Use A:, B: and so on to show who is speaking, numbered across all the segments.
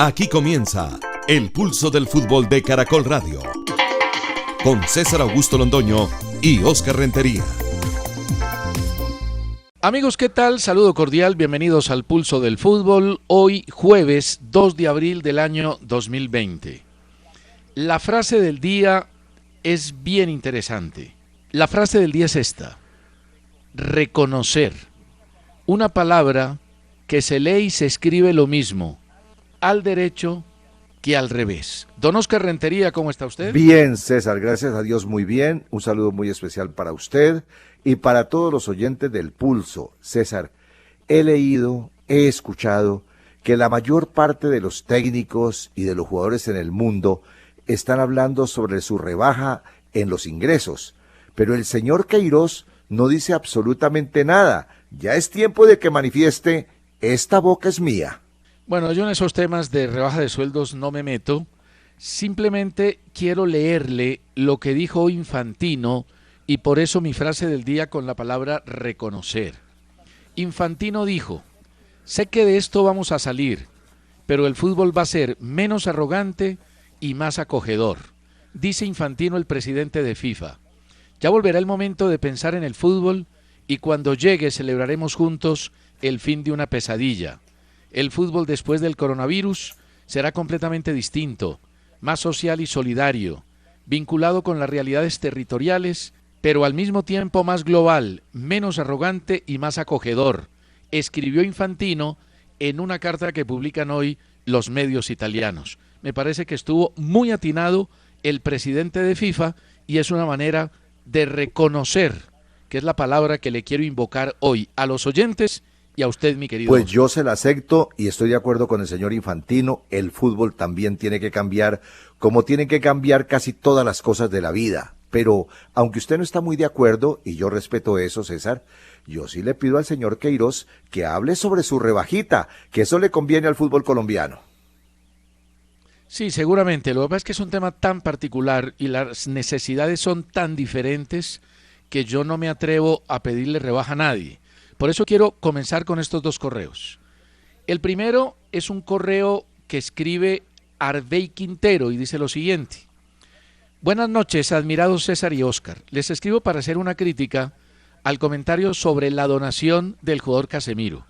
A: Aquí comienza El Pulso del Fútbol de Caracol Radio, con César Augusto Londoño y Óscar Rentería.
B: Amigos, ¿qué tal? Saludo cordial, bienvenidos al Pulso del Fútbol, hoy jueves 2 de abril del año 2020. La frase del día es bien interesante. La frase del día es esta: reconocer. Una palabra que se lee y se escribe lo mismo al derecho que al revés. Don Óscar Rentería, ¿cómo está usted?
C: Bien, César, gracias a Dios, muy bien. Un saludo muy especial para usted y para todos los oyentes del Pulso. César, he leído, he escuchado que la mayor parte de los técnicos y de los jugadores en el mundo están hablando sobre su rebaja en los ingresos, pero el señor Queiroz no dice absolutamente nada. Ya es tiempo de que manifieste: esta boca es mía.
B: Bueno, yo en esos temas de rebaja de sueldos no me meto. Simplemente quiero leerle lo que dijo Infantino y por eso mi frase del día con la palabra reconocer. Infantino dijo: sé que de esto vamos a salir, pero el fútbol va a ser menos arrogante y más acogedor. Dice Infantino, el presidente de FIFA. Ya volverá el momento de pensar en el fútbol y cuando llegue celebraremos juntos el fin de una pesadilla. El fútbol después del coronavirus será completamente distinto, más social y solidario, vinculado con las realidades territoriales, pero al mismo tiempo más global, menos arrogante y más acogedor, escribió Infantino en una carta que publican hoy los medios italianos. Me parece que estuvo muy atinado el presidente de FIFA y es una manera de reconocer, que es la palabra que le quiero invocar hoy a los oyentes y a usted, mi querido.
C: Pues yo se la acepto y estoy de acuerdo con el señor Infantino. El fútbol también tiene que cambiar, como tienen que cambiar casi todas las cosas de la vida. Pero aunque usted no está muy de acuerdo, y yo respeto eso, César, yo sí le pido al señor Queiroz que hable sobre su rebajita, que eso le conviene al fútbol colombiano.
B: Sí, seguramente. Lo que pasa es que es un tema tan particular y las necesidades son tan diferentes que yo no me atrevo a pedirle rebaja a nadie. Por eso quiero comenzar con estos dos correos. El primero es un correo que escribe Arbey Quintero y dice lo siguiente: buenas noches, admirados César y Óscar. Les escribo para hacer una crítica al comentario sobre la donación del jugador Casemiro.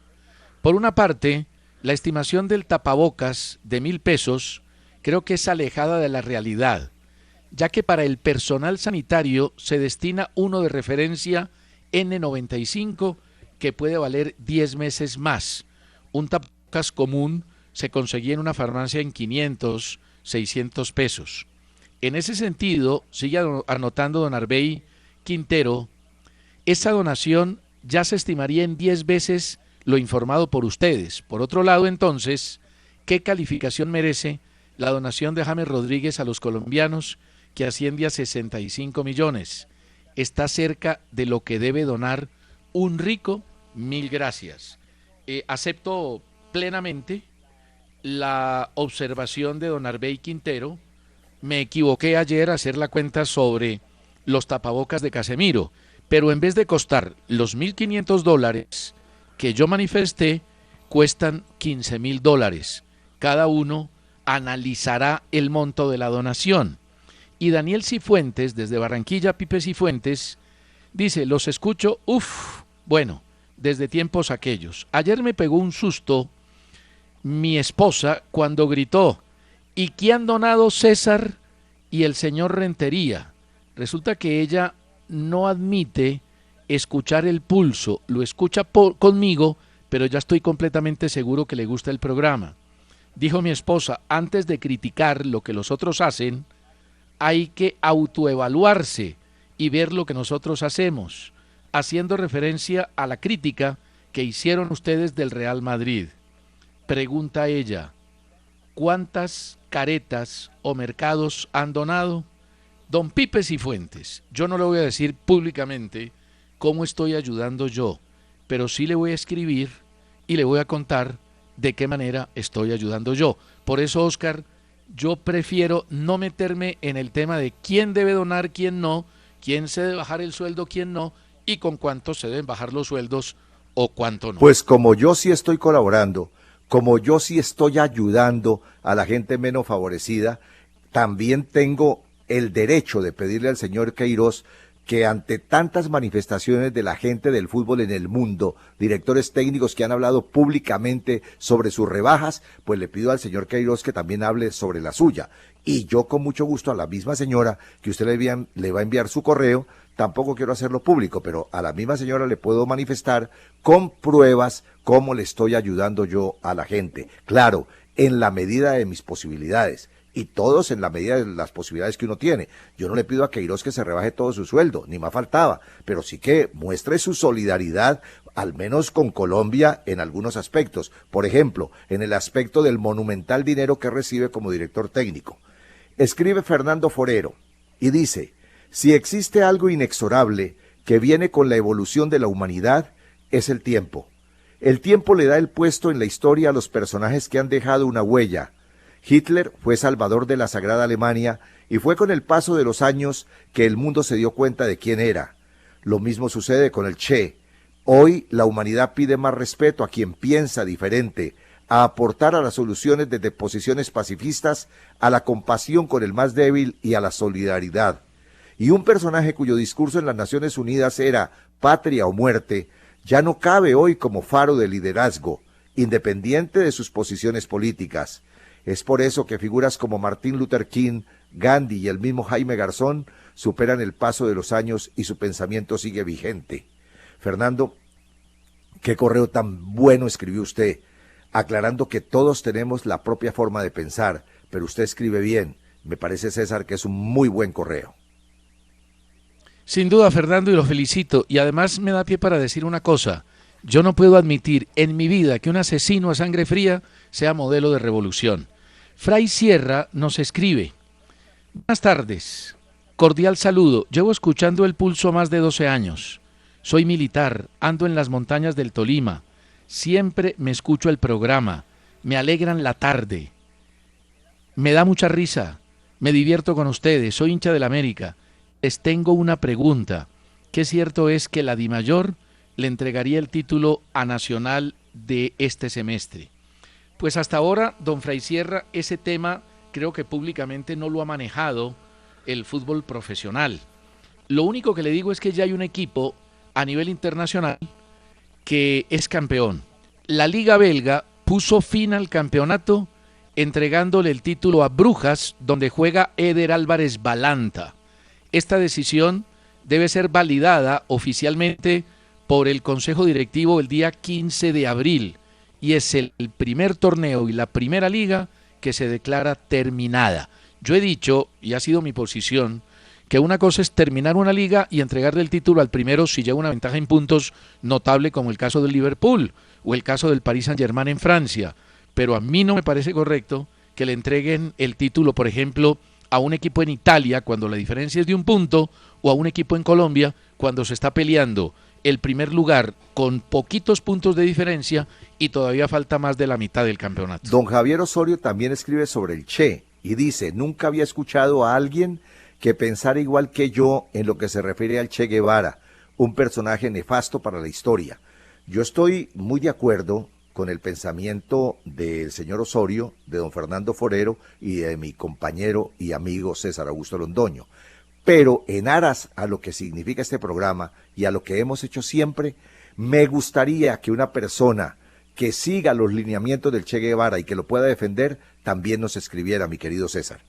B: Por una parte, la estimación del tapabocas de 1,000 pesos creo que es alejada de la realidad, ya que para el personal sanitario se destina uno de referencia N95 que puede valer 10 meses más. Un tapabocas común se conseguía en una farmacia en 500, 600 pesos. En ese sentido, sigue anotando don Arbey Quintero, esa donación ya se estimaría en 10 veces lo informado por ustedes. Por otro lado, entonces, ¿qué calificación merece la donación de James Rodríguez a los colombianos, que asciende a 65 millones? Está cerca de lo que debe donar un rico. Mil gracias. Acepto plenamente la observación de don Arbey Quintero. Me equivoqué ayer a hacer la cuenta sobre los tapabocas de Casemiro, pero en vez de costar los $1,500 que yo manifesté, cuestan $15,000. Cada uno analizará el monto de la donación. Y Daniel Cifuentes, desde Barranquilla, Pipe Cifuentes, dice: los escucho, bueno, desde tiempos aquellos. Ayer me pegó un susto mi esposa cuando gritó: ¿y quién han donado César y el señor Rentería? Resulta que ella no admite escuchar el pulso, lo escucha conmigo, pero ya estoy completamente seguro que le gusta el programa. Dijo mi esposa: antes de criticar lo que los otros hacen, hay que autoevaluarse y ver lo que nosotros hacemos, haciendo referencia a la crítica que hicieron ustedes del Real Madrid. Pregunta ella: ¿cuántas caretas o mercados han donado? Don Pipe Cifuentes, yo no le voy a decir públicamente cómo estoy ayudando yo, pero sí le voy a escribir y le voy a contar de qué manera estoy ayudando yo. Por eso, Óscar, yo prefiero no meterme en el tema de quién debe donar, quién no, quién se debe bajar el sueldo, quién no, y con cuánto se deben bajar los sueldos o cuánto no.
C: Pues como yo sí estoy colaborando como yo sí estoy ayudando a la gente menos favorecida, también tengo el derecho de pedirle al señor Queiroz que ante tantas manifestaciones de la gente del fútbol en el mundo, directores técnicos que han hablado públicamente sobre sus rebajas, pues le pido al señor Queiroz que también hable sobre la suya. Y yo con mucho gusto a la misma señora que usted le va a enviar su correo, tampoco quiero hacerlo público, pero a la misma señora le puedo manifestar con pruebas cómo le estoy ayudando yo a la gente. Claro, en la medida de mis posibilidades. Y todos en la medida de las posibilidades que uno tiene. Yo no le pido a Queiroz que se rebaje todo su sueldo, ni más faltaba, pero sí que muestre su solidaridad, al menos con Colombia, en algunos aspectos. Por ejemplo, en el aspecto del monumental dinero que recibe como director técnico. Escribe Fernando Forero y dice, si existe algo inexorable que viene con la evolución de la humanidad, es el tiempo. El tiempo le da el puesto en la historia a los personajes que han dejado una huella. Hitler fue salvador de la Sagrada Alemania y fue con el paso de los años que el mundo se dio cuenta de quién era. Lo mismo sucede con el Che. Hoy la humanidad pide más respeto a quien piensa diferente, a aportar a las soluciones desde posiciones pacifistas, a la compasión con el más débil y a la solidaridad. Y un personaje cuyo discurso en las Naciones Unidas era patria o muerte, ya no cabe hoy como faro de liderazgo, independiente de sus posiciones políticas. Es por eso que figuras como Martin Luther King, Gandhi y el mismo Jaime Garzón superan el paso de los años y su pensamiento sigue vigente. Fernando, qué correo tan bueno escribió usted, aclarando que todos tenemos la propia forma de pensar, pero usted escribe bien. Me parece, César, que es un muy buen correo.
B: Sin duda, Fernando, y lo felicito. Y además me da pie para decir una cosa. Yo no puedo admitir en mi vida que un asesino a sangre fría sea modelo de revolución. Fray Sierra nos escribe: buenas tardes, cordial saludo, llevo escuchando El Pulso más de 12 años. Soy militar, ando en las montañas del Tolima, siempre me escucho el programa, me alegran la tarde, me da mucha risa, me divierto con ustedes, soy hincha del América. Les tengo una pregunta, ¿qué cierto es que la Dimayor le entregaría el título a Nacional de este semestre? Pues hasta ahora, don Fray Sierra, ese tema creo que públicamente no lo ha manejado el fútbol profesional. Lo único que le digo es que ya hay un equipo a nivel internacional que es campeón. La Liga Belga puso fin al campeonato entregándole el título a Brujas, donde juega Eder Álvarez Balanta. Esta decisión debe ser validada oficialmente por el Consejo Directivo el día 15 de abril y es el primer torneo y la primera liga que se declara terminada. Yo he dicho, y ha sido mi posición, que una cosa es terminar una liga y entregarle el título al primero si lleva una ventaja en puntos notable, como el caso del Liverpool o el caso del Paris Saint-Germain en Francia, pero a mí no me parece correcto que le entreguen el título, por ejemplo, a un equipo en Italia cuando la diferencia es de un punto, o a un equipo en Colombia cuando se está peleando el primer lugar con poquitos puntos de diferencia y todavía falta más de la mitad del campeonato.
C: Don Javier Osorio también escribe sobre el Che y dice: nunca había escuchado a alguien que pensara igual que yo en lo que se refiere al Che Guevara, un personaje nefasto para la historia. Yo estoy muy de acuerdo con el pensamiento del señor Osorio, de don Fernando Forero y de mi compañero y amigo César Augusto Londoño. Pero en aras a lo que significa este programa y a lo que hemos hecho siempre, me gustaría que una persona que siga los lineamientos del Che Guevara y que lo pueda defender, también nos escribiera, mi querido César.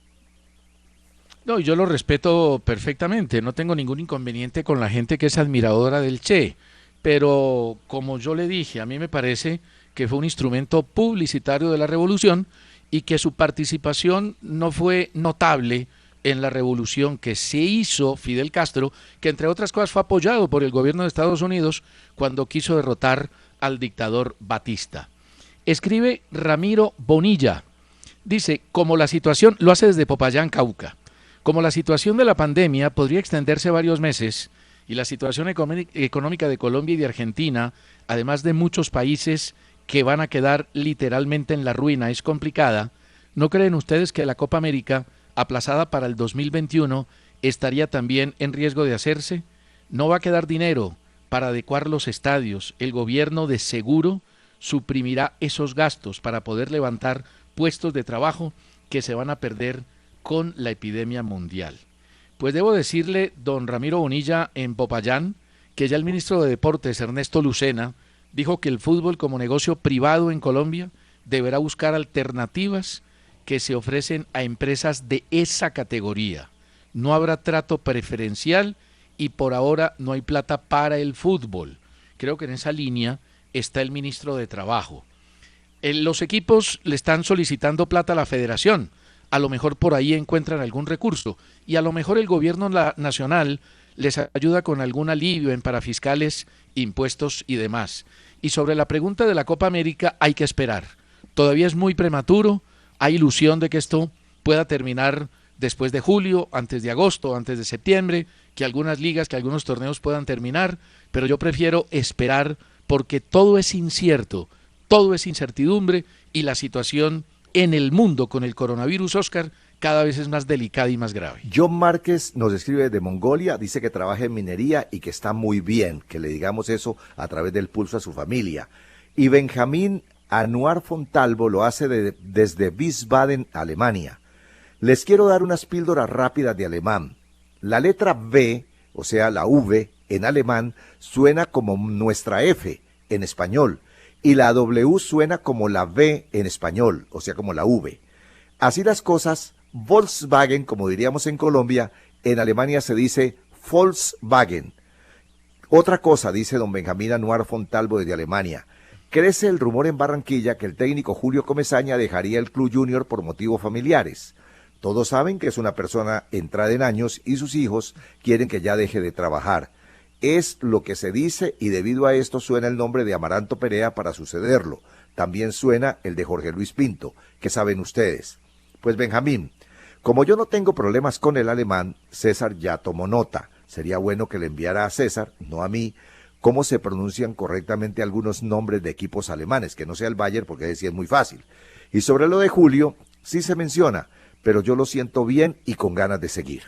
B: No, yo lo respeto perfectamente, no tengo ningún inconveniente con la gente que es admiradora del Che, pero como yo le dije, a mí me parece que fue un instrumento publicitario de la revolución y que su participación no fue notable en la revolución que se hizo Fidel Castro, que entre otras cosas fue apoyado por el gobierno de Estados Unidos cuando quiso derrotar al dictador Batista. Escribe Ramiro Bonilla, dice, como la situación, lo hace desde Popayán, Cauca, como la situación de la pandemia podría extenderse varios meses y la situación económica de Colombia y de Argentina, además de muchos países que van a quedar literalmente en la ruina, es complicada, ¿no creen ustedes que la Copa América, aplazada para el 2021, estaría también en riesgo de hacerse? No va a quedar dinero para adecuar los estadios. El gobierno de seguro suprimirá esos gastos para poder levantar puestos de trabajo que se van a perder con la epidemia mundial. Pues debo decirle, don Ramiro Bonilla, en Popayán, que ya el ministro de Deportes, Ernesto Lucena, dijo que el fútbol como negocio privado en Colombia deberá buscar alternativas que se ofrecen a empresas de esa categoría. No habrá trato preferencial y por ahora no hay plata para el fútbol. Creo que en esa línea está el ministro de Trabajo. Los equipos le están solicitando plata a la federación. A lo mejor por ahí encuentran algún recurso y a lo mejor el gobierno nacional les ayuda con algún alivio en parafiscales, impuestos y demás. Y sobre la pregunta de la Copa América hay que esperar. Todavía es muy prematuro, hay ilusión de que esto pueda terminar después de julio, antes de agosto, antes de septiembre, que algunas ligas, que algunos torneos puedan terminar, pero yo prefiero esperar porque todo es incierto, todo es incertidumbre y la situación en el mundo con el coronavirus, Oscar, cada vez es más delicada y más grave.
C: John Márquez nos escribe desde Mongolia, dice que trabaja en minería y que está muy bien, que le digamos eso a través del pulso a su familia. Y Benjamín Anuar Fontalvo lo hace desde Wiesbaden, Alemania. Les quiero dar unas píldoras rápidas de alemán. La letra V, o sea la V, en alemán suena como nuestra F en español. Y la W suena como la V en español, o sea, como la V. Así las cosas, Volkswagen, como diríamos en Colombia, en Alemania se dice Volkswagen. Otra cosa, dice don Benjamín Anuar Fontalvo desde Alemania. Crece el rumor en Barranquilla que el técnico Julio Comesaña dejaría el Club Junior por motivos familiares. Todos saben que es una persona entrada en años y sus hijos quieren que ya deje de trabajar. Es lo que se dice y debido a esto suena el nombre de Amaranto Perea para sucederlo. También suena el de Jorge Luis Pinto. ¿Qué saben ustedes? Pues Benjamín, como yo no tengo problemas con el alemán, César ya tomó nota. Sería bueno que le enviara a César, no a mí, cómo se pronuncian correctamente algunos nombres de equipos alemanes, que no sea el Bayern porque ese sí es muy fácil. Y sobre lo de Julio, sí se menciona, pero yo lo siento bien y con ganas de seguir.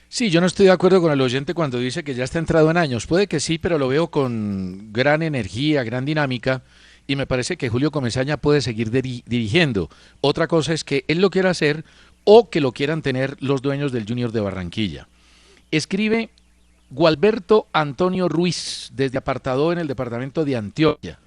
B: Sí, yo no estoy de acuerdo con el oyente cuando dice que ya está entrado en años. Puede que sí, pero lo veo con gran energía, gran dinámica, y me parece que Julio Comesaña puede seguir dirigiendo. Otra cosa es que él lo quiera hacer o que lo quieran tener los dueños del Junior de Barranquilla. Escribe Gualberto Antonio Ruiz, desde Apartadó en el departamento de Antioquia.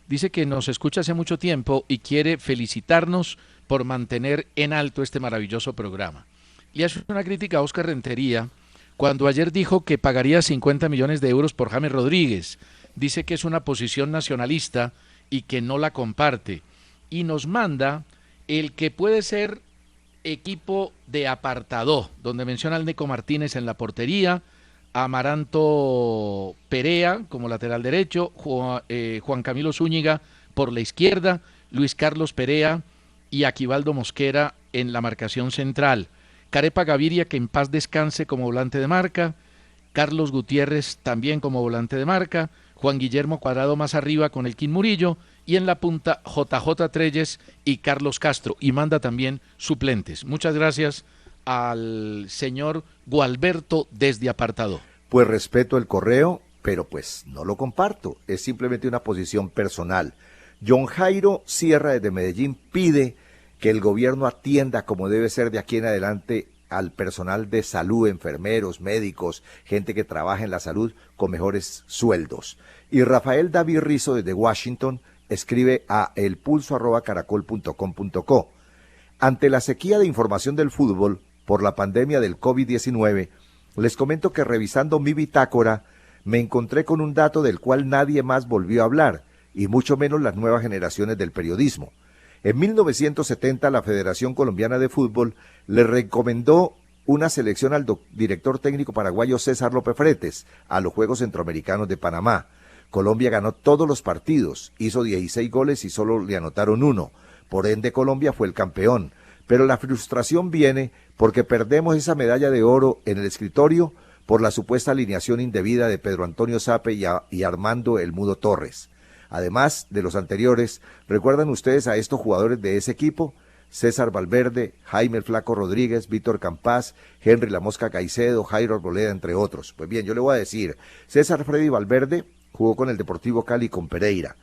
B: Dice que nos escucha hace mucho tiempo y quiere felicitarnos por mantener en alto este maravilloso programa. Le hace una crítica a Óscar Rentería cuando ayer dijo que pagaría 50 millones de euros por James Rodríguez. Dice que es una posición nacionalista y que no la comparte. Y nos manda el que puede ser equipo de Apartadó, donde menciona al Neco Martínez en la portería, Amaranto Perea como lateral derecho, Juan Camilo Zúñiga por la izquierda, Luis Carlos Perea y Aquivaldo Mosquera en la marcación central. Carepa Gaviria, que en paz descanse, como volante de marca, Carlos Gutiérrez también como volante de marca, Juan Guillermo Cuadrado más arriba con el Quín Murillo y en la punta JJ Treyes y Carlos Castro, y manda también suplentes. Muchas gracias al señor Gualberto desde Apartado.
C: Pues respeto el correo, pero pues no lo comparto, es simplemente una posición personal. John Jairo Sierra desde Medellín pide que el gobierno atienda como debe ser de aquí en adelante al personal de salud, enfermeros, médicos, gente que trabaja en la salud con mejores sueldos. Y Rafael David Rizo desde Washington escribe a elpulso@caracol.com.co. Ante la sequía de información del fútbol por la pandemia del COVID-19, les comento que revisando mi bitácora me encontré con un dato del cual nadie más volvió a hablar, y mucho menos las nuevas generaciones del periodismo. En 1970 la Federación Colombiana de Fútbol le recomendó una selección al director técnico paraguayo César López Fretes a los Juegos Centroamericanos de Panamá. Colombia ganó todos los partidos, hizo 16 goles y solo le anotaron 1. Por ende Colombia fue el campeón. Pero la frustración viene porque perdemos esa medalla de oro en el escritorio por la supuesta alineación indebida de Pedro Antonio Sape y Armando El Mudo Torres. Además de los anteriores, ¿recuerdan ustedes a estos jugadores de ese equipo? César Valverde, Jaime el Flaco Rodríguez, Víctor Campás, Henry La Mosca Caicedo, Jairo Arboleda, entre otros. Pues bien, yo le voy a decir, César Freddy Valverde jugó con el Deportivo Cali y con Pereira.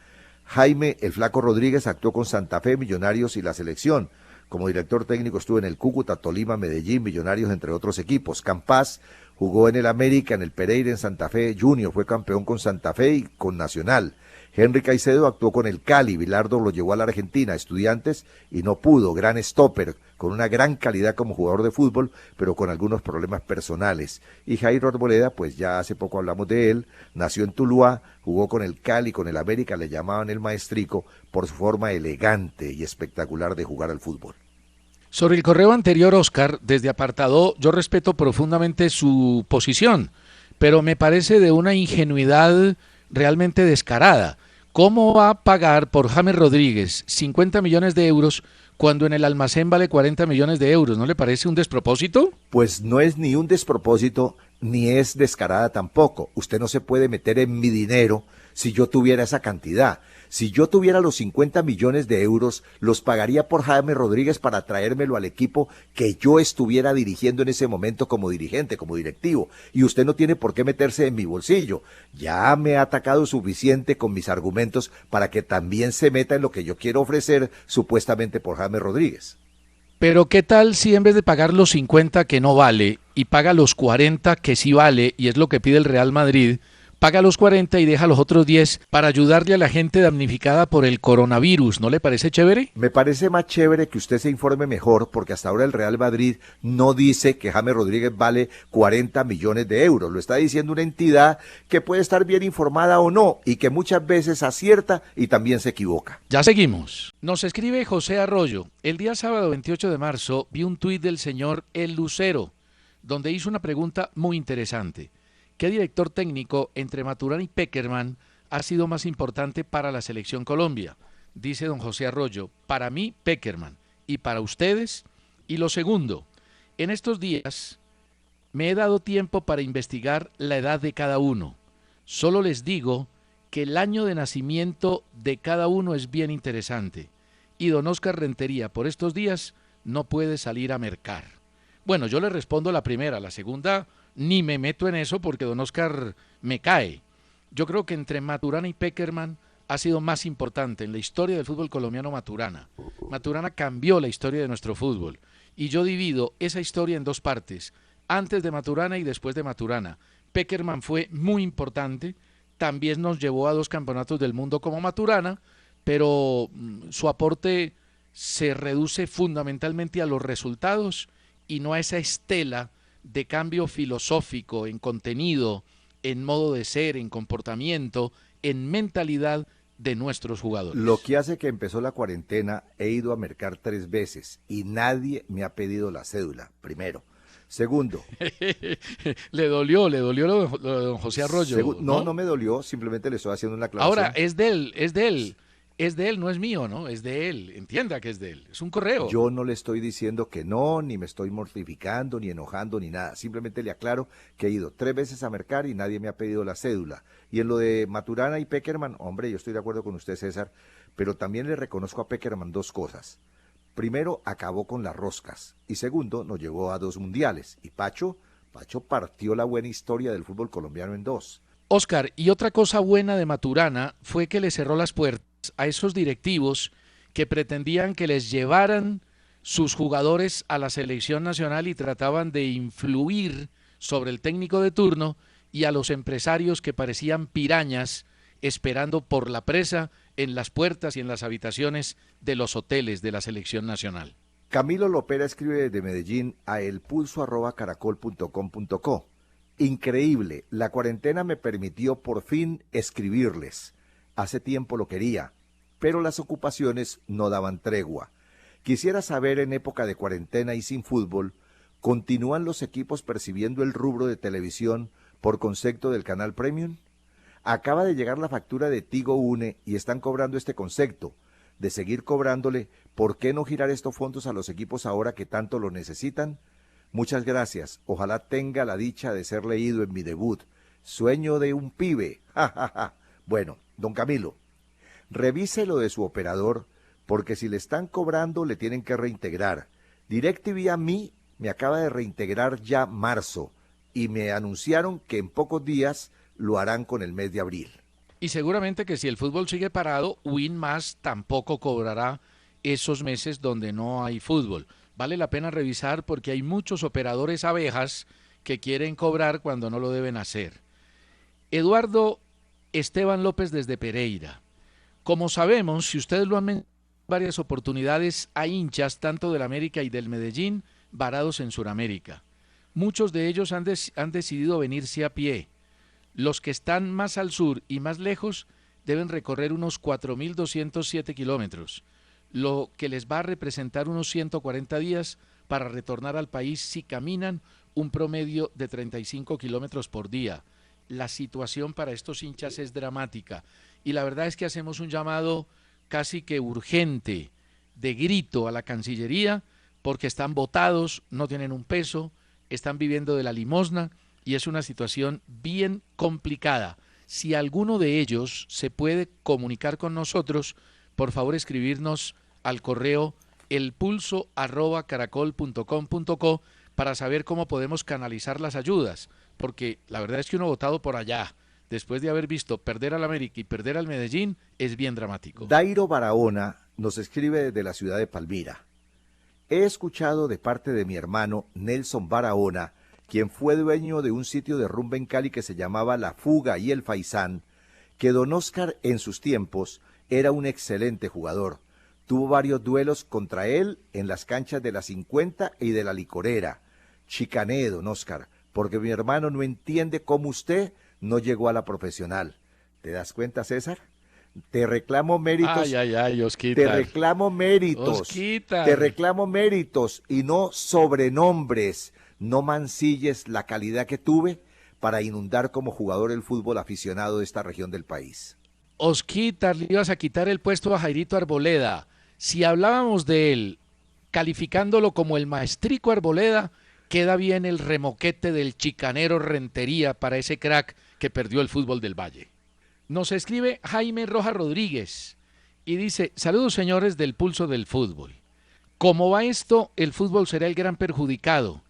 C: Jaime el Flaco Rodríguez actuó con Santa Fe, Millonarios y la selección. Como director técnico estuvo en el Cúcuta, Tolima, Medellín, Millonarios, entre otros equipos. Campas jugó en el América, en el Pereira, en Santa Fe Junior, fue campeón con Santa Fe y con Nacional. Henry Caicedo actuó con el Cali, Bilardo lo llevó a la Argentina, Estudiantes, y no pudo, gran stopper, con una gran calidad como jugador de fútbol, pero con algunos problemas personales. Y Jairo Arboleda, pues ya hace poco hablamos de él, nació en Tuluá, jugó con el Cali, con el América, le llamaban el maestrico, por su forma elegante y espectacular de jugar al fútbol.
B: Sobre el correo anterior, Oscar, desde apartado, yo respeto profundamente su posición, pero me parece de una ingenuidad realmente descarada. ¿Cómo va a pagar por James Rodríguez 50 millones de euros cuando en el almacén vale 40 millones de euros? ¿No le parece un despropósito?
C: Pues no es ni un despropósito, ni es descarada tampoco. Usted no se puede meter en mi dinero si yo tuviera esa cantidad. Si yo tuviera los 50 millones de euros, los pagaría por James Rodríguez para traérmelo al equipo que yo estuviera dirigiendo en ese momento como dirigente, como directivo. Y usted no tiene por qué meterse en mi bolsillo. Ya me ha atacado suficiente con mis argumentos para que también se meta en lo que yo quiero ofrecer supuestamente por James Rodríguez.
B: Pero ¿qué tal si en vez de pagar los 50 que no vale y paga los 40 que sí vale, y es lo que pide el Real Madrid, paga los 40 y deja los otros 10 para ayudarle a la gente damnificada por el coronavirus? ¿No le parece chévere?
C: Me parece más chévere que usted se informe mejor, porque hasta ahora el Real Madrid no dice que James Rodríguez vale 40 millones de euros. Lo está diciendo una entidad que puede estar bien informada o no, y que muchas veces acierta y también se equivoca.
B: Ya seguimos. Nos escribe José Arroyo. El día sábado 28 de marzo vi un tuit del señor El Lucero, donde hizo una pregunta muy interesante. ¿Qué director técnico entre Maturana y Pekerman ha sido más importante para la selección Colombia? Dice don José Arroyo, para mí Pekerman, y para ustedes. Y lo segundo, en estos días me he dado tiempo para investigar la edad de cada uno. Solo les digo que el año de nacimiento de cada uno es bien interesante. Y don Oscar Rentería, por estos días, no puede salir a mercar. Bueno, yo le respondo la primera, la segunda ni me meto en eso porque don Oscar me cae. Yo creo que entre Maturana y Pekerman ha sido más importante en la historia del fútbol colombiano Maturana. Maturana cambió la historia de nuestro fútbol y yo divido esa historia en dos partes, antes de Maturana y después de Maturana. Pekerman fue muy importante, también nos llevó a 2 campeonatos del mundo como Maturana, pero su aporte se reduce fundamentalmente a los resultados y no a esa estela de cambio filosófico, en contenido, en modo de ser, en comportamiento, en mentalidad de nuestros jugadores.
C: Lo que hace que empezó la cuarentena, he ido a mercar 3 veces y nadie me ha pedido la cédula, primero. Segundo.
B: le dolió lo de don José Arroyo.
C: No me dolió, simplemente le estoy haciendo una aclaración.
B: Ahora, es de él, no es mío, ¿no? Es de él, entienda que es de él, es un correo.
C: Yo no le estoy diciendo que no, ni me estoy mortificando, ni enojando, ni nada. Simplemente le aclaro que he ido 3 veces a mercar y nadie me ha pedido la cédula. Y en lo de Maturana y Pekerman, hombre, yo estoy de acuerdo con usted, César, pero también le reconozco a Pekerman 2 cosas. Primero, acabó con las roscas. Y segundo, nos llevó a 2 mundiales. Y Pacho partió la buena historia del fútbol colombiano en 2.
B: Oscar, y otra cosa buena de Maturana fue que le cerró las puertas a esos directivos que pretendían que les llevaran sus jugadores a la selección nacional y trataban de influir sobre el técnico de turno, y a los empresarios que parecían pirañas esperando por la presa en las puertas y en las habitaciones de los hoteles de la selección nacional.
C: Camilo Lopera escribe desde Medellín a elpulso@caracol.com.co. Increíble, la cuarentena me permitió por fin escribirles. Hace tiempo lo quería, pero las ocupaciones no daban tregua. Quisiera saber, en época de cuarentena y sin fútbol, ¿continúan los equipos percibiendo el rubro de televisión por concepto del canal Premium? Acaba de llegar la factura de Tigo Une y están cobrando este concepto. De seguir cobrándole, ¿por qué no girar estos fondos a los equipos ahora que tanto lo necesitan? Muchas gracias. Ojalá tenga la dicha de ser leído en mi debut. Sueño de un pibe. Bueno, don Camilo, revise lo de su operador, porque si le están cobrando le tienen que reintegrar. DirecTV a mí me acaba de reintegrar ya marzo y me anunciaron que en pocos días lo harán con el mes de abril.
B: Y seguramente que si el fútbol sigue parado, Win Más tampoco cobrará esos meses donde no hay fútbol. Vale la pena revisar porque hay muchos operadores abejas que quieren cobrar cuando no lo deben hacer. Eduardo Esteban López desde Pereira. Como sabemos, si ustedes lo han mencionado en varias oportunidades, hay hinchas tanto del América y del Medellín varados en Sudamérica. Muchos de ellos han decidido venirse a pie. Los que están más al sur y más lejos deben recorrer unos 4.207 kilómetros, lo que les va a representar unos 140 días para retornar al país si caminan un promedio de 35 kilómetros por día. La situación para estos hinchas es dramática y la verdad es que hacemos un llamado casi que urgente, de grito a la Cancillería, porque están botados, no tienen un peso, están viviendo de la limosna y es una situación bien complicada. Si alguno de ellos se puede comunicar con nosotros, por favor escribirnos al correo elpulso@caracol.com.co para saber cómo podemos canalizar las ayudas, porque la verdad es que uno votado por allá, después de haber visto perder al América y perder al Medellín, es bien dramático.
C: Dairo Barahona nos escribe desde la ciudad de Palmira. He escuchado de parte de mi hermano Nelson Barahona, quien fue dueño de un sitio de rumba en Cali que se llamaba La Fuga y El Faisán, que don Oscar en sus tiempos era un excelente jugador. Tuvo varios duelos contra él en las canchas de la 50 y de la Licorera. Chicané, don Oscar, porque mi hermano no entiende cómo usted no llegó a la profesional. ¿Te das cuenta, César? Te reclamo méritos.
B: Ay, Osquitar.
C: Te reclamo méritos.
B: Osquitar.
C: Te reclamo méritos y no sobrenombres. No mancilles la calidad que tuve para inundar como jugador el fútbol aficionado de esta región del país.
B: Osquitar, le ibas a quitar el puesto a Jairito Arboleda. Si hablábamos de él, calificándolo como el maestrico Arboleda, queda bien el remoquete del chicanero Rentería para ese crack que perdió el fútbol del Valle. Nos escribe Jaime Rojas Rodríguez y dice: saludos señores del Pulso del Fútbol. ¿Cómo va esto? El fútbol será el gran perjudicado.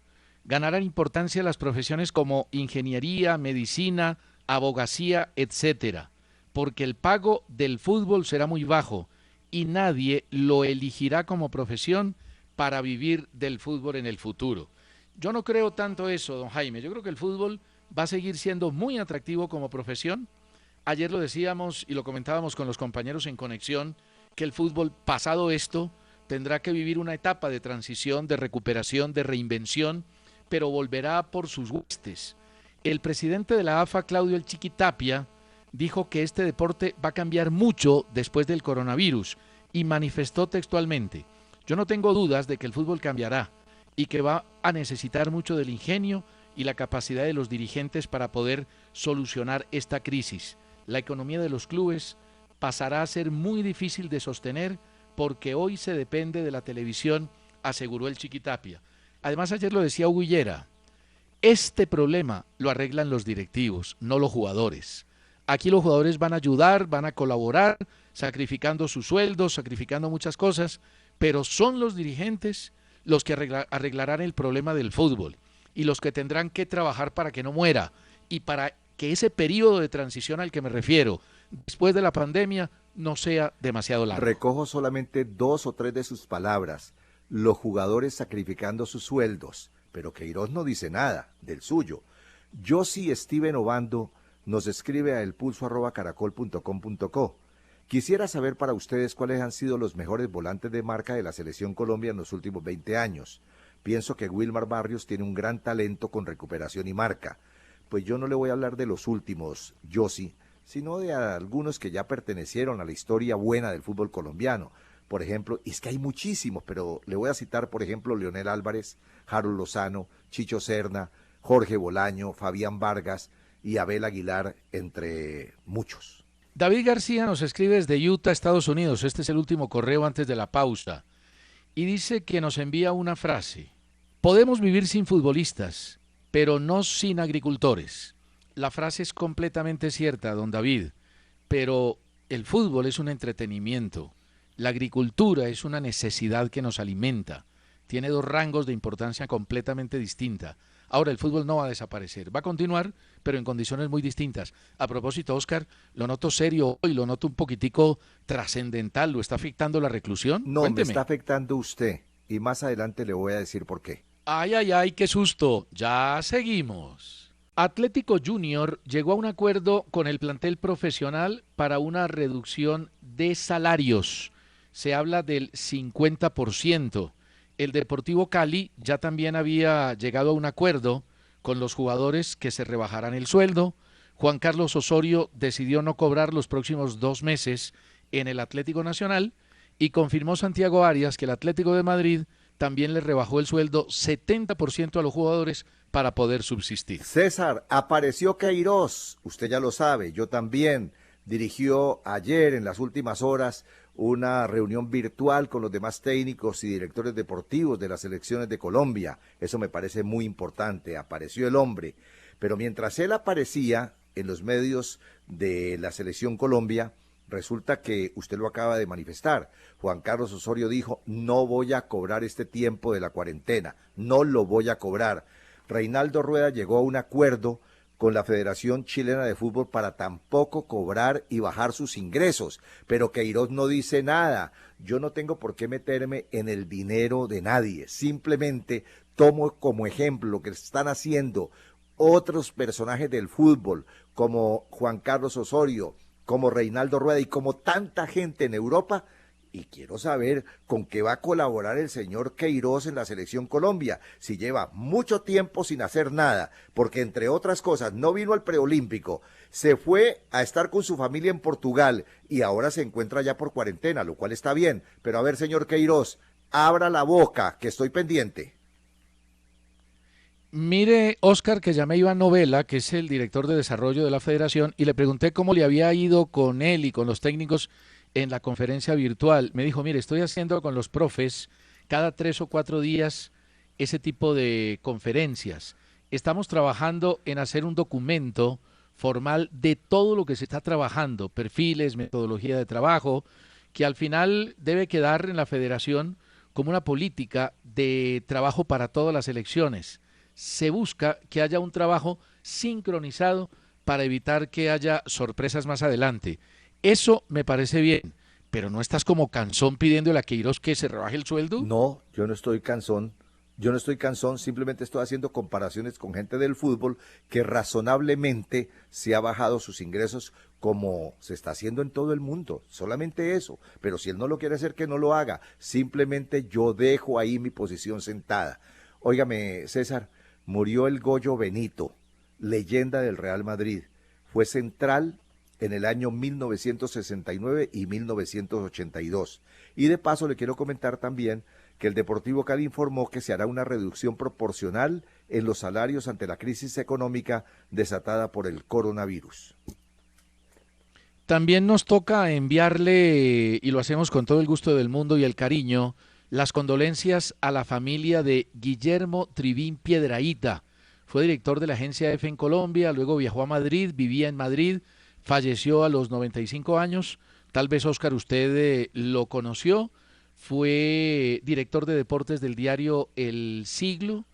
B: Ganarán importancia las profesiones como ingeniería, medicina, abogacía, etcétera, porque el pago del fútbol será muy bajo y nadie lo elegirá como profesión para vivir del fútbol en el futuro. Yo no creo tanto eso, don Jaime. Yo creo que el fútbol va a seguir siendo muy atractivo como profesión. Ayer lo decíamos y lo comentábamos con los compañeros en Conexión, que el fútbol, pasado esto, tendrá que vivir una etapa de transición, de recuperación, de reinvención, pero volverá por sus huestes. El presidente de la AFA, Claudio El Chiqui Tapia, dijo que este deporte va a cambiar mucho después del coronavirus y manifestó textualmente: yo no tengo dudas de que el fútbol cambiará y que va a necesitar mucho del ingenio y la capacidad de los dirigentes para poder solucionar esta crisis. La economía de los clubes pasará a ser muy difícil de sostener porque hoy se depende de la televisión, aseguró el Chiqui Tapia. Además, ayer lo decía Hugo Higuera, este problema lo arreglan los directivos, no los jugadores. Aquí los jugadores van a ayudar, van a colaborar, sacrificando sus sueldos, sacrificando muchas cosas, pero son los dirigentes los que arreglarán el problema del fútbol y los que tendrán que trabajar para que no muera y para que ese periodo de transición al que me refiero, después de la pandemia, no sea demasiado largo.
C: Recojo solamente 2 o 3 de sus palabras. Los jugadores sacrificando sus sueldos, pero Queiroz no dice nada del suyo. Yossi Steven Obando nos escribe a elpulso@caracol.com.co. Quisiera saber para ustedes cuáles han sido los mejores volantes de marca de la Selección Colombia en los últimos 20 años. Pienso que Wilmar Barrios tiene un gran talento con recuperación y marca. Pues yo no le voy a hablar de los últimos, Yossi, sino de algunos que ya pertenecieron a la historia buena del fútbol colombiano. Por ejemplo, es que hay muchísimos, pero le voy a citar, por ejemplo, Leonel Álvarez, Harold Lozano, Chicho Serna, Jorge Bolaño, Fabián Vargas y Abel Aguilar, entre muchos.
B: David García nos escribe desde Utah, Estados Unidos. Este es el último correo antes de la pausa. Y dice que nos envía una frase: podemos vivir sin futbolistas, pero no sin agricultores. La frase es completamente cierta, don David, pero el fútbol es un entretenimiento. La agricultura es una necesidad que nos alimenta. Tiene 2 rangos de importancia completamente distinta. Ahora, el fútbol no va a desaparecer, va a continuar, pero en condiciones muy distintas. A propósito, Oscar, lo noto serio hoy, lo noto un poquitico trascendental, ¿lo está afectando la reclusión?
C: No, me está
B: Cuénteme.
C: afectando usted y más adelante le voy a decir por qué.
B: Ay, ay, ay, qué susto. Ya seguimos. Atlético Junior llegó a un acuerdo con el plantel profesional para una reducción de salarios. Se habla del 50%. El Deportivo Cali ya también había llegado a un acuerdo con los jugadores que se rebajarán el sueldo. Juan Carlos Osorio decidió no cobrar los próximos 2 meses en el Atlético Nacional y confirmó Santiago Arias que el Atlético de Madrid también le rebajó el sueldo 70% a los jugadores para poder subsistir.
C: César, apareció Queiroz, usted ya lo sabe, yo también. Dirigió ayer, en las últimas horas, una reunión virtual con los demás técnicos y directores deportivos de las selecciones de Colombia. Eso me parece muy importante, apareció el hombre. Pero mientras él aparecía en los medios de la selección Colombia, resulta que usted lo acaba de manifestar. Juan Carlos Osorio dijo, no voy a cobrar este tiempo de la cuarentena, no lo voy a cobrar. Reinaldo Rueda llegó a un acuerdo con la Federación Chilena de Fútbol para tampoco cobrar y bajar sus ingresos, pero Queiroz no dice nada. Yo no tengo por qué meterme en el dinero de nadie, simplemente tomo como ejemplo lo que están haciendo otros personajes del fútbol, como Juan Carlos Osorio, como Reinaldo Rueda y como tanta gente en Europa, y quiero saber con qué va a colaborar el señor Queiroz en la selección Colombia, si lleva mucho tiempo sin hacer nada, porque entre otras cosas no vino al preolímpico, se fue a estar con su familia en Portugal y ahora se encuentra ya por cuarentena, lo cual está bien, pero a ver señor Queiroz, abra la boca, que estoy pendiente.
B: Mire, Oscar, que llamé a Iván Novela, que es el director de desarrollo de la federación, y le pregunté cómo le había ido con él y con los técnicos en la conferencia virtual. Me dijo, mire, estoy haciendo con los profes cada 3 o 4 días ese tipo de conferencias. Estamos trabajando en hacer un documento formal de todo lo que se está trabajando, perfiles, metodología de trabajo, que al final debe quedar en la federación como una política de trabajo para todas las elecciones. Se busca que haya un trabajo sincronizado para evitar que haya sorpresas más adelante. Eso me parece bien, pero ¿no estás como cansón pidiéndole a Queiroz que se rebaje el sueldo?
C: No, yo no estoy cansón, simplemente estoy haciendo comparaciones con gente del fútbol que razonablemente se ha bajado sus ingresos como se está haciendo en todo el mundo, solamente eso, pero si él no lo quiere hacer, que no lo haga, simplemente yo dejo ahí mi posición sentada. Óigame, César, murió el Goyo Benito, leyenda del Real Madrid, fue central en el año 1969 y 1982. Y de paso le quiero comentar también que el Deportivo Cali informó que se hará una reducción proporcional en los salarios ante la crisis económica desatada por el coronavirus.
B: También nos toca enviarle, y lo hacemos con todo el gusto del mundo y el cariño, las condolencias a la familia de Guillermo Trivín Piedrahíta. Fue director de la agencia EFE en Colombia, luego viajó a Madrid, vivía en Madrid, falleció a los 95 años. Tal vez, Oscar, usted lo conoció. Fue director de deportes del diario El Siglo,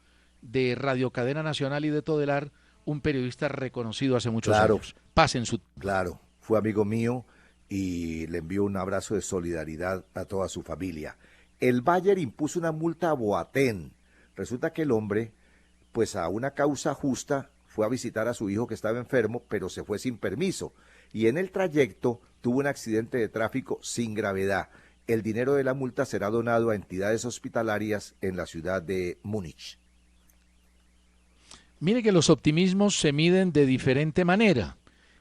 B: de Radio Cadena Nacional y de Todelar, un periodista reconocido hace muchos
C: Claro,
B: años. Pasen su...
C: claro, fue amigo mío y le envío un abrazo de solidaridad a toda su familia. El Bayern impuso una multa a Boateng. Resulta que el hombre, pues a una causa justa, fue a visitar a su hijo que estaba enfermo, pero se fue sin permiso. Y en el trayecto tuvo un accidente de tráfico sin gravedad. El dinero de la multa será donado a entidades hospitalarias en la ciudad de Múnich.
B: Mire que los optimismos se miden de diferente manera.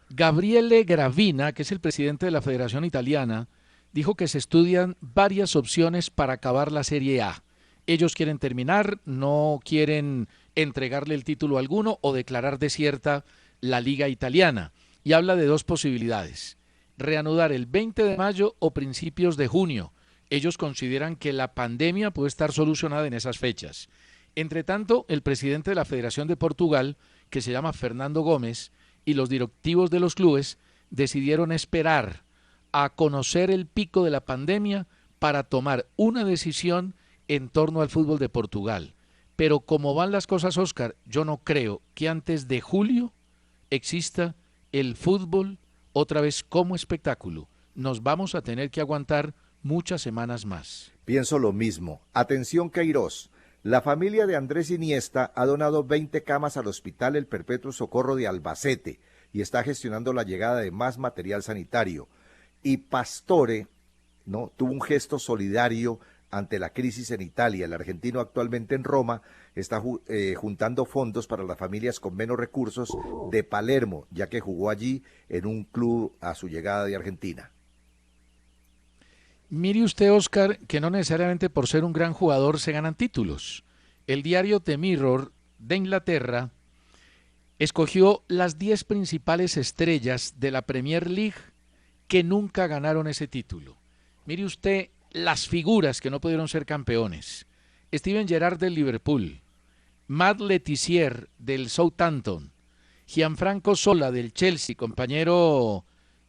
B: Gabriele Gravina, que es el presidente de la Federación Italiana, dijo que se estudian varias opciones para acabar la Serie A. Ellos quieren terminar, no quieren entregarle el título a alguno o declarar desierta la Liga Italiana. Y habla de dos posibilidades: reanudar el 20 de mayo o principios de junio. Ellos consideran que la pandemia puede estar solucionada en esas fechas. Entre tanto, el presidente de la Federación de Portugal, que se llama Fernando Gómez, y los directivos de los clubes decidieron esperar a conocer el pico de la pandemia para tomar una decisión en torno al fútbol de Portugal. Pero como van las cosas, Oscar, yo no creo que antes de julio exista el fútbol otra vez como espectáculo. Nos vamos a tener que aguantar muchas semanas más.
C: Pienso lo mismo. Atención, Queiroz. La familia de Andrés Iniesta ha donado 20 camas al Hospital El Perpetuo Socorro de Albacete y está gestionando la llegada de más material sanitario. Y Pastore, ¿no?, tuvo un gesto solidario ante la crisis en Italia. El argentino, actualmente en Roma, está juntando fondos para las familias con menos recursos de Palermo, ya que jugó allí en un club a su llegada de Argentina.
B: Mire usted, Oscar, que no necesariamente por ser un gran jugador se ganan títulos. El diario The Mirror de Inglaterra escogió las 10 principales estrellas de la Premier League que nunca ganaron ese título. Mire usted las figuras que no pudieron ser campeones. Steven Gerrard del Liverpool, Matt Letizier del Southampton, Gianfranco Sola del Chelsea, compañero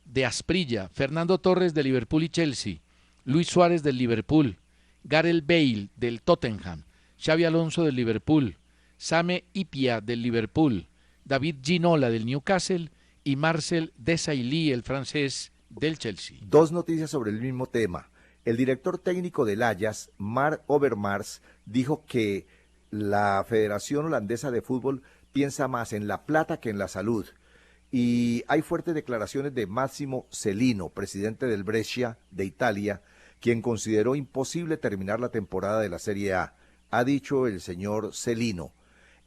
B: de Asprilla, Fernando Torres del Liverpool y Chelsea, Luis Suárez del Liverpool, Gareth Bale del Tottenham, Xabi Alonso del Liverpool, Same Ipia del Liverpool, David Ginola del Newcastle y Marcel Desailly, el francés, del Chelsea.
C: Dos noticias sobre el mismo tema. El director técnico del Ajax, Mark Overmars, dijo que la Federación Holandesa de Fútbol piensa más en la plata que en la salud. Y hay fuertes declaraciones de Massimo Cellino, presidente del Brescia de Italia, quien consideró imposible terminar la temporada de la Serie A. Ha dicho el señor Cellino.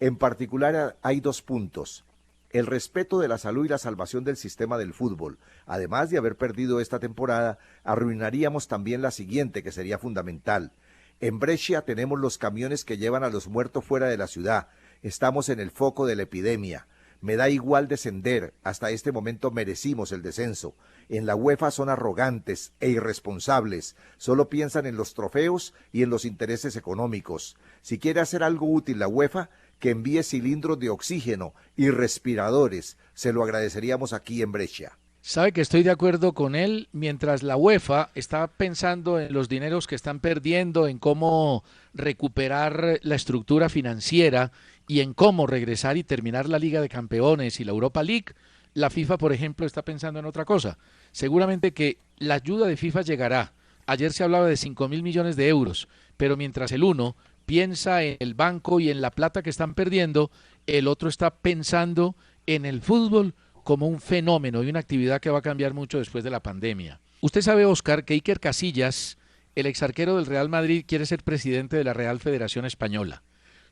C: En particular hay 2 puntos. El respeto de la salud y la salvación del sistema del fútbol. Además de haber perdido esta temporada, arruinaríamos también la siguiente, que sería fundamental. En Brescia tenemos los camiones que llevan a los muertos fuera de la ciudad. Estamos en el foco de la epidemia. Me da igual descender, hasta este momento merecimos el descenso. En la UEFA son arrogantes e irresponsables, solo piensan en los trofeos y en los intereses económicos. Si quiere hacer algo útil la UEFA, que envíe cilindros de oxígeno y respiradores, se lo agradeceríamos aquí en Brescia.
B: Sabe que estoy de acuerdo con él, mientras la UEFA está pensando en los dineros que están perdiendo, en cómo recuperar la estructura financiera y en cómo regresar y terminar la Liga de Campeones y la Europa League. La FIFA, por ejemplo, está pensando en otra cosa. Seguramente que la ayuda de FIFA llegará. Ayer se hablaba de 5.000 millones de euros, pero mientras el uno piensa en el banco y en la plata que están perdiendo, el otro está pensando en el fútbol como un fenómeno y una actividad que va a cambiar mucho después de la pandemia. Usted sabe, Oscar, que Iker Casillas, el exarquero del Real Madrid, quiere ser presidente de la Real Federación Española.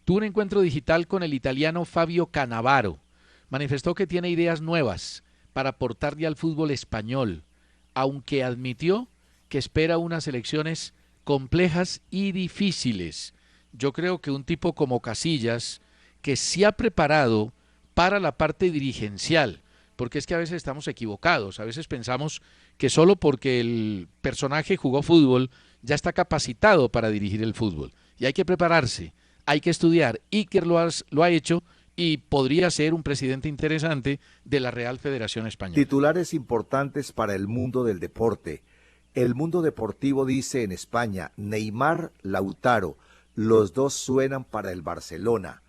B: Tuvo un encuentro digital con el italiano Fabio Cannavaro. Manifestó que tiene ideas nuevas para aportarle al fútbol español, aunque admitió que espera unas elecciones complejas y difíciles. Yo creo que un tipo como Casillas, que se ha preparado para la parte dirigencial, porque es que a veces estamos equivocados, a veces pensamos que solo porque el personaje jugó fútbol ya está capacitado para dirigir el fútbol, y hay que prepararse, hay que estudiar. Iker lo ha hecho y podría ser un presidente interesante de la Real Federación Española.
C: Titulares importantes para el mundo del deporte. El Mundo Deportivo dice en España, Neymar, Lautaro, los dos suenan para el Barcelona.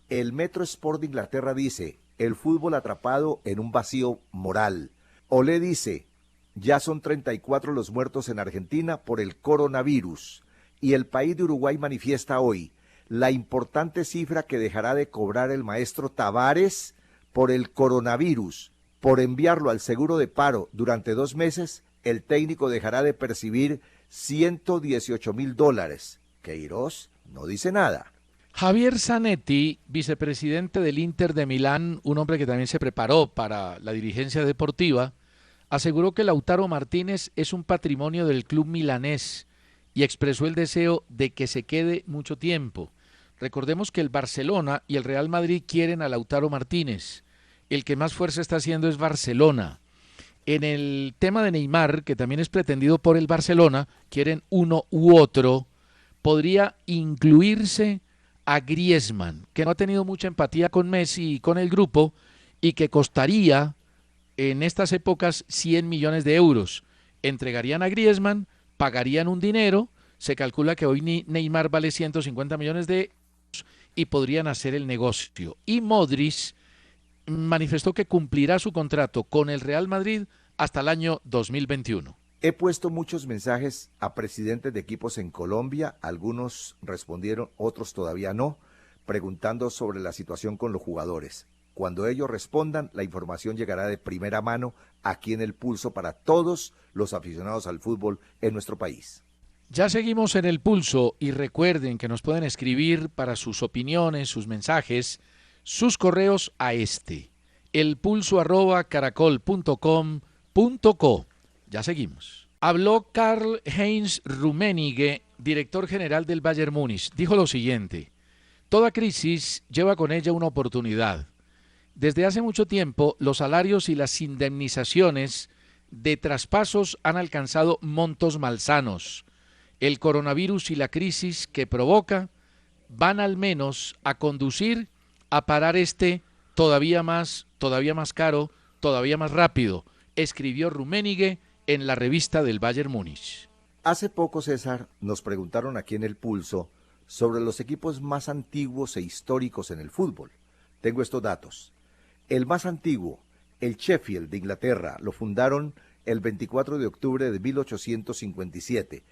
C: El Metro Sport de Inglaterra dice, el fútbol atrapado en un vacío moral. Olé dice, ya son 34 los muertos en Argentina por el coronavirus. Y el País de Uruguay manifiesta hoy la importante cifra que dejará de cobrar el maestro Tavares por el coronavirus. Por enviarlo al seguro de paro durante 2 meses, el técnico dejará de percibir $118.000. Queiroz no dice nada.
B: Javier Zanetti, vicepresidente del Inter de Milán, un hombre que también se preparó para la dirigencia deportiva, aseguró que Lautaro Martínez es un patrimonio del club milanés y expresó el deseo de que se quede mucho tiempo. Recordemos que el Barcelona y el Real Madrid quieren a Lautaro Martínez. El que más fuerza está haciendo es Barcelona. En el tema de Neymar, que también es pretendido por el Barcelona, quieren uno u otro, podría incluirse a Griezmann, que no ha tenido mucha empatía con Messi y con el grupo, y que costaría en estas épocas 100 millones de euros. Entregarían a Griezmann, pagarían un dinero, se calcula que hoy Neymar vale 150 millones de euros, y podrían hacer el negocio. Y Modric manifestó que cumplirá su contrato con el Real Madrid hasta el año 2021.
C: He puesto muchos mensajes a presidentes de equipos en Colombia, algunos respondieron, otros todavía no, preguntando sobre la situación con los jugadores. Cuando ellos respondan, la información llegará de primera mano aquí en El Pulso para todos los aficionados al fútbol en nuestro país.
B: Ya seguimos en El Pulso y recuerden que nos pueden escribir para sus opiniones, sus mensajes, sus correos a elpulso@caracol.com.co. Ya seguimos. Habló Karl-Heinz Rummenigge, director general del Bayern Múnich. Dijo lo siguiente: toda crisis lleva con ella una oportunidad. Desde hace mucho tiempo, los salarios y las indemnizaciones de traspasos han alcanzado montos malsanos. El coronavirus y la crisis que provoca van al menos a conducir a parar todavía más caro, todavía más rápido, escribió Rummenigge en la revista del Bayern Múnich.
C: Hace poco, César, nos preguntaron aquí en El Pulso sobre los equipos más antiguos e históricos en el fútbol. Tengo estos datos. El más antiguo, el Sheffield de Inglaterra, lo fundaron el 24 de octubre de 1857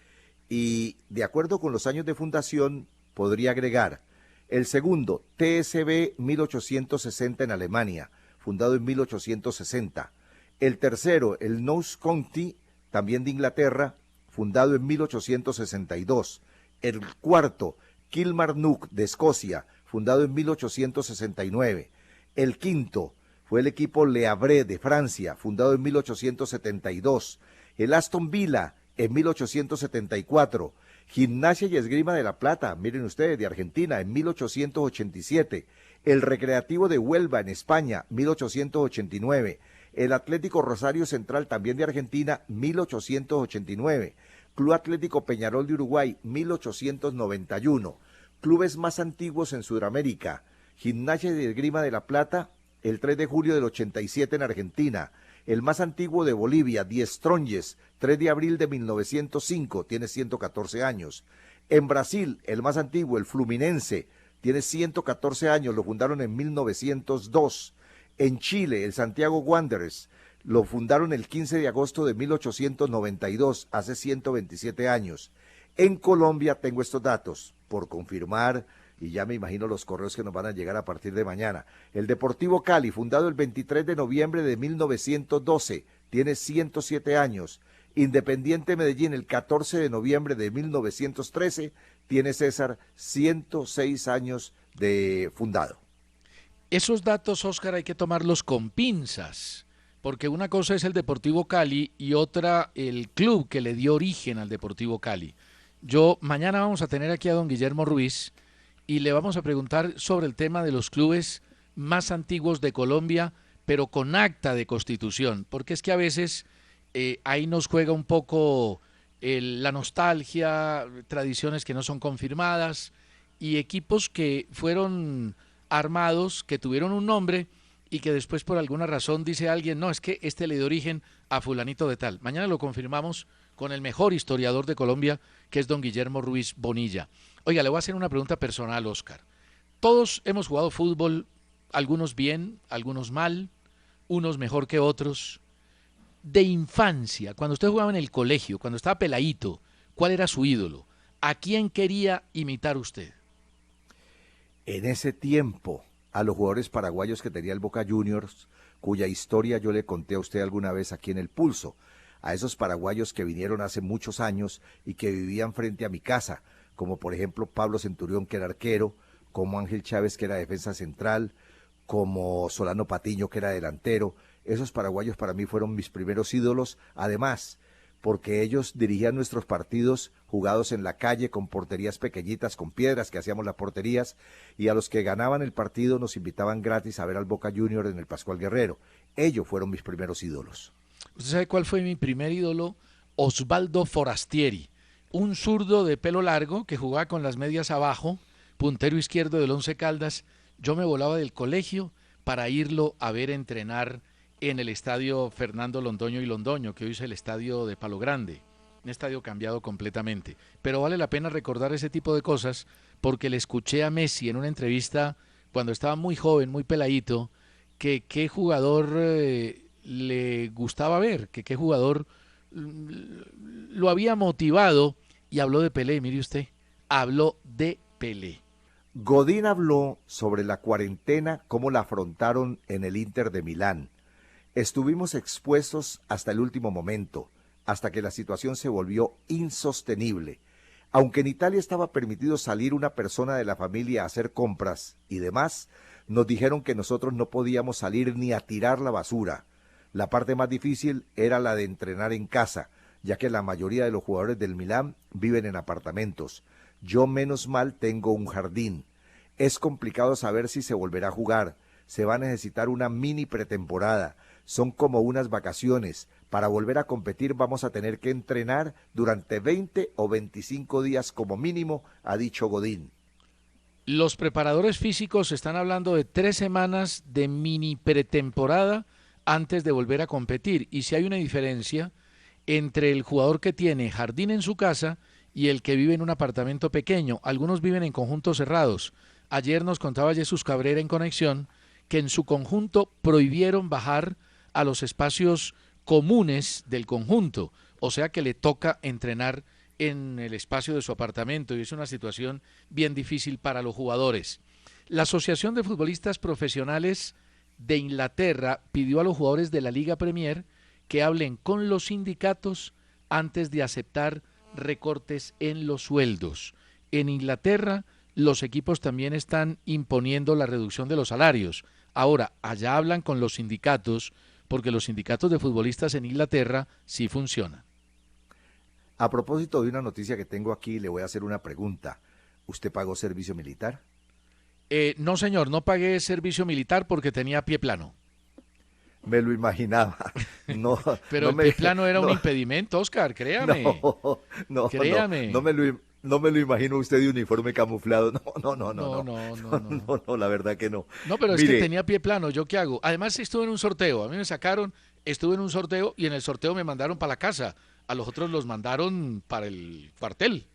C: y, de acuerdo con los años de fundación, podría agregar el segundo, TSB 1860 en Alemania, fundado en 1860. El tercero, el Notts County, también de Inglaterra, fundado en 1862. El cuarto, Kilmarnock de Escocia, fundado en 1869. El quinto fue el equipo Le Havre de Francia, fundado en 1872. El Aston Villa en 1874. Gimnasia y Esgrima de La Plata, miren ustedes, de Argentina, en 1887. El Recreativo de Huelva en España, 1889. El Atlético Rosario Central, también de Argentina, 1889. Club Atlético Peñarol de Uruguay, 1891. Clubes más antiguos en Sudamérica: Gimnasia y Esgrima de La Plata, el 3 de julio del 87 en Argentina. El más antiguo de Bolivia, Die Strongest, 3 de abril de 1905, tiene 114 años. En Brasil, el más antiguo, el Fluminense, tiene 114 años, lo fundaron en 1902. En Chile, el Santiago Wanderers, lo fundaron el 15 de agosto de 1892, hace 127 años. En Colombia tengo estos datos, por confirmar, y ya me imagino los correos que nos van a llegar a partir de mañana. El Deportivo Cali, fundado el 23 de noviembre de 1912, tiene 107 años. Independiente Medellín, el 14 de noviembre de 1913, tiene, César, 106 años de fundado.
B: Esos datos, Óscar, hay que tomarlos con pinzas, porque una cosa es el Deportivo Cali y otra el club que le dio origen al Deportivo Cali. Mañana vamos a tener aquí a don Guillermo Ruiz y le vamos a preguntar sobre el tema de los clubes más antiguos de Colombia, pero con acta de constitución, porque es que a veces ahí nos juega un poco la nostalgia, tradiciones que no son confirmadas y equipos que fueron armados, que tuvieron un nombre y que después por alguna razón dice alguien, no, es que este le dio origen a fulanito de tal. Mañana lo confirmamos con el mejor historiador de Colombia, que es don Guillermo Ruiz Bonilla. Oiga, le voy a hacer una pregunta personal, Óscar. Todos hemos jugado fútbol, algunos bien, algunos mal, unos mejor que otros. De infancia, cuando usted jugaba en el colegio, cuando estaba peladito, ¿cuál era su ídolo? ¿A quién quería imitar usted?
C: En ese tiempo, a los jugadores paraguayos que tenía el Boca Juniors, cuya historia yo le conté a usted alguna vez aquí en El Pulso, a esos paraguayos que vinieron hace muchos años y que vivían frente a mi casa, como por ejemplo Pablo Centurión, que era arquero, como Ángel Chávez, que era defensa central, como Solano Patiño, que era delantero. Esos paraguayos para mí fueron mis primeros ídolos, además, porque ellos dirigían nuestros partidos jugados en la calle con porterías pequeñitas, con piedras que hacíamos las porterías, y a los que ganaban el partido nos invitaban gratis a ver al Boca Junior en el Pascual Guerrero. Ellos fueron mis primeros ídolos.
B: ¿Usted sabe cuál fue mi primer ídolo? Osvaldo Forastieri, un zurdo de pelo largo que jugaba con las medias abajo, puntero izquierdo del Once Caldas. Yo me volaba del colegio para irlo a ver entrenar en el estadio Fernando Londoño y Londoño, que hoy es el estadio de Palo Grande. un estadio cambiado completamente. Pero vale la pena recordar ese tipo de cosas porque le escuché a Messi en una entrevista cuando estaba muy joven, muy peladito, que qué jugador le gustaba ver, que qué jugador lo había motivado y habló de Pelé, mire usted, habló de Pelé.
C: Godín habló sobre la cuarentena, cómo la afrontaron en el Inter de Milán. Estuvimos expuestos hasta el último momento, hasta que la situación se volvió insostenible. Aunque en Italia estaba permitido salir una persona de la familia a hacer compras y demás, nos dijeron que nosotros no podíamos salir ni a tirar la basura. La parte más difícil era la de entrenar en casa, ya que la mayoría de los jugadores del Milán viven en apartamentos. Yo menos mal tengo un jardín. Es complicado saber si se volverá a jugar. Se va a necesitar una mini pretemporada. Son como unas vacaciones. Para volver a competir vamos a tener que entrenar durante 20 o 25 días como mínimo, ha dicho Godín.
B: Los preparadores físicos están hablando de 3 semanas de mini pretemporada antes de volver a competir. Y si hay una diferencia entre el jugador que tiene jardín en su casa y el que vive en un apartamento pequeño. Algunos viven en conjuntos cerrados. Ayer nos contaba Jesús Cabrera en Conexión que en su conjunto prohibieron bajar a los espacios comunes del conjunto, o sea que le toca entrenar en el espacio de su apartamento y es una situación bien difícil para los jugadores. La Asociación de Futbolistas Profesionales de Inglaterra pidió a los jugadores de la Liga Premier que hablen con los sindicatos antes de aceptar recortes en los sueldos. En Inglaterra los equipos también están imponiendo la reducción de los salarios. Ahora, allá hablan con los sindicatos porque los sindicatos de futbolistas en Inglaterra sí funcionan.
C: A propósito de una noticia que tengo aquí, le voy a hacer una pregunta. ¿Usted pagó servicio militar?
B: No, señor, no pagué servicio militar porque tenía pie plano.
C: Me lo imaginaba. No,
B: Pero el pie plano era un impedimento, Oscar, créame. Créame.
C: No me lo imagino usted de uniforme camuflado. No, la verdad que no.
B: No, pero es que tenía pie plano, ¿yo qué hago? Además estuve en un sorteo, a mí me sacaron, estuve en un sorteo y en el sorteo me mandaron para la casa. A los otros los mandaron para el cuartel.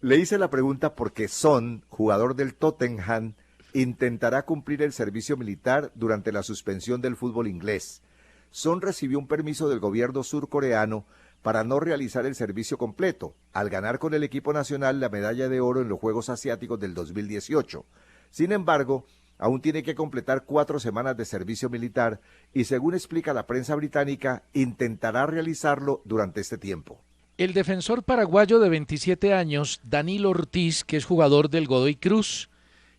C: Le hice la pregunta porque Son, jugador del Tottenham, intentará cumplir el servicio militar durante la suspensión del fútbol inglés. Son recibió un permiso del gobierno surcoreano para no realizar el servicio completo, al ganar con el equipo nacional la medalla de oro en los Juegos Asiáticos del 2018. Sin embargo, aún tiene que completar 4 semanas de servicio militar y, según explica la prensa británica, intentará realizarlo durante este tiempo.
B: El defensor paraguayo de 27 años, Danilo Ortiz, que es jugador del Godoy Cruz,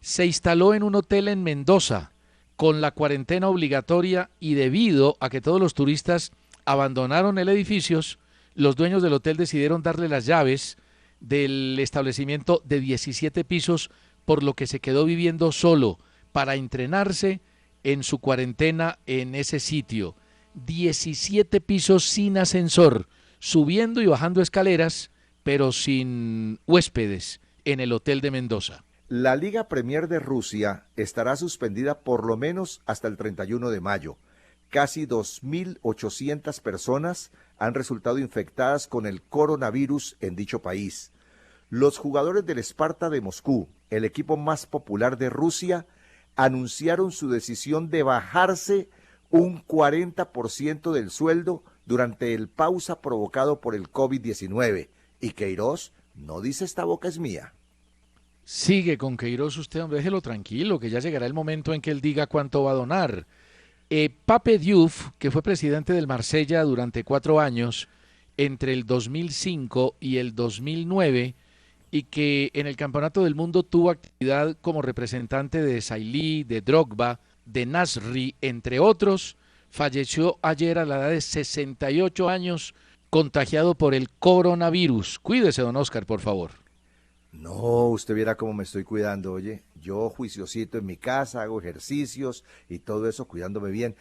B: se instaló en un hotel en Mendoza con la cuarentena obligatoria y debido a que todos los turistas abandonaron el edificio, los dueños del hotel decidieron darle las llaves del establecimiento de 17 pisos, por lo que se quedó viviendo solo para entrenarse en su cuarentena en ese sitio. 17 pisos sin ascensor, subiendo y bajando escaleras, pero sin huéspedes en el hotel de Mendoza.
C: La Liga Premier de Rusia estará suspendida por lo menos hasta el 31 de mayo. Casi 2.800 personas han resultado infectadas con el coronavirus en dicho país. Los jugadores del Sparta de Moscú, el equipo más popular de Rusia, anunciaron su decisión de bajarse un 40% del sueldo durante el pausa provocado por el COVID-19. Y Queiroz no dice esta boca es mía.
B: Sigue con Queiroz usted, hombre, déjelo tranquilo, que ya llegará el momento en que él diga cuánto va a donar. Pape Diouf, que fue presidente del Marsella durante 4 años, entre el 2005 y el 2009, y que en el Campeonato del Mundo tuvo actividad como representante de Sailly, de Drogba, de Nasri, entre otros, falleció ayer a la edad de 68 años, contagiado por el coronavirus. Cuídese, don Oscar, por favor.
C: No, usted viera cómo me estoy cuidando, oye. Yo juiciosito en mi casa, hago ejercicios y todo eso cuidándome bien.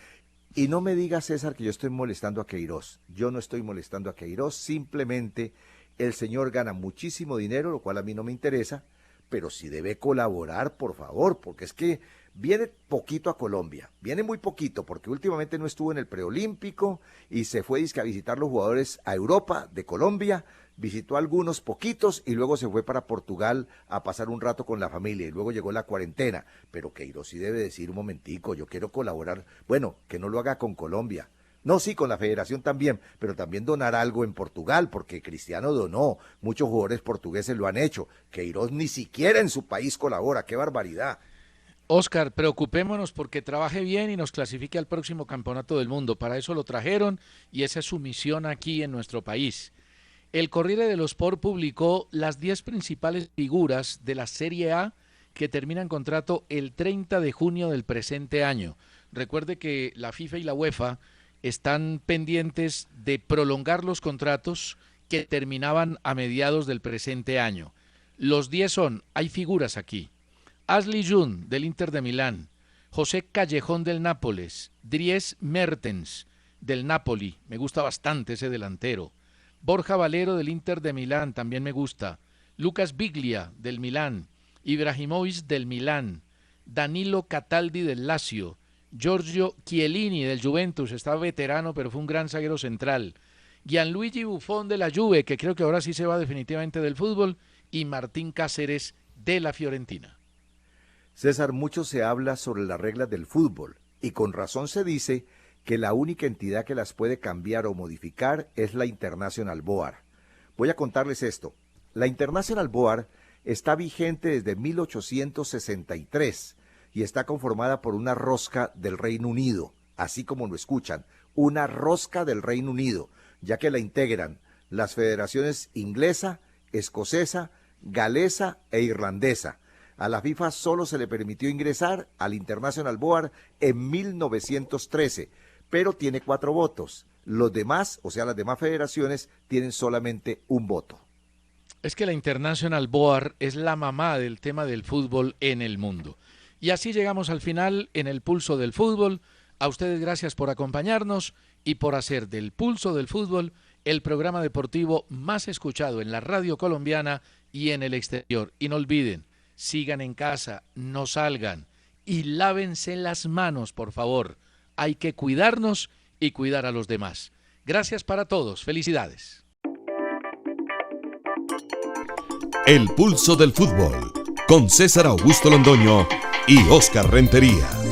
C: Y no me diga, César, que yo estoy molestando a Queiroz. Yo no estoy molestando a Queiroz, simplemente el señor gana muchísimo dinero, lo cual a mí no me interesa, pero si debe colaborar, por favor, porque es que viene poquito a Colombia, viene muy poquito, porque últimamente no estuvo en el preolímpico y se fue a visitar los jugadores a Europa de Colombia. visitó algunos poquitos y luego se fue para Portugal a pasar un rato con la familia y luego llegó la cuarentena. Pero Queiroz sí debe decir un momentico, yo quiero colaborar, bueno, que no lo haga con Colombia. No, sí, con la federación también, pero también donar algo en Portugal, porque Cristiano donó, muchos jugadores portugueses lo han hecho. Queiroz ni siquiera en su país colabora, qué barbaridad.
B: Oscar, preocupémonos porque trabaje bien y nos clasifique al próximo campeonato del mundo. Para eso lo trajeron y esa es su misión aquí en nuestro país. El Corriere dello Sport publicó las 10 principales figuras de la Serie A que terminan contrato el 30 de junio del presente año. Recuerde que la FIFA y la UEFA están pendientes de prolongar los contratos que terminaban a mediados del presente año. Los 10 son, hay figuras aquí: Ashley Young del Inter de Milán, José Callejón del Nápoles, Dries Mertens del Napoli, me gusta bastante ese delantero, Borja Valero del Inter de Milán, también me gusta, Lucas Biglia del Milán, Ibrahimovic del Milán, Danilo Cataldi del Lazio, Giorgio Chiellini del Juventus, estaba veterano pero fue un gran zaguero central, Gianluigi Buffon de la Juve, que creo que ahora sí se va definitivamente del fútbol, y Martín Cáceres de la Fiorentina.
C: César, mucho se habla sobre las reglas del fútbol y con razón se dice que la única entidad que las puede cambiar o modificar es la International Board. Voy a contarles esto. La International Board está vigente desde 1863 y está conformada por una rosca del Reino Unido, así como lo escuchan, una rosca del Reino Unido, ya que la integran las federaciones inglesa, escocesa, galesa e irlandesa. A la FIFA solo se le permitió ingresar al International Board en 1913, pero tiene 4 votos. Los demás, o sea, las demás federaciones, tienen solamente un voto.
B: Es que la International Board es la mamá del tema del fútbol en el mundo. Y así llegamos al final en el Pulso del Fútbol. A ustedes gracias por acompañarnos y por hacer del Pulso del Fútbol el programa deportivo más escuchado en la radio colombiana y en el exterior. Y no olviden, sigan en casa, no salgan y lávense las manos, por favor. Hay que cuidarnos y cuidar a los demás. Gracias para todos. Felicidades.
A: El Pulso del Fútbol, con César Augusto Londoño y Oscar Rentería.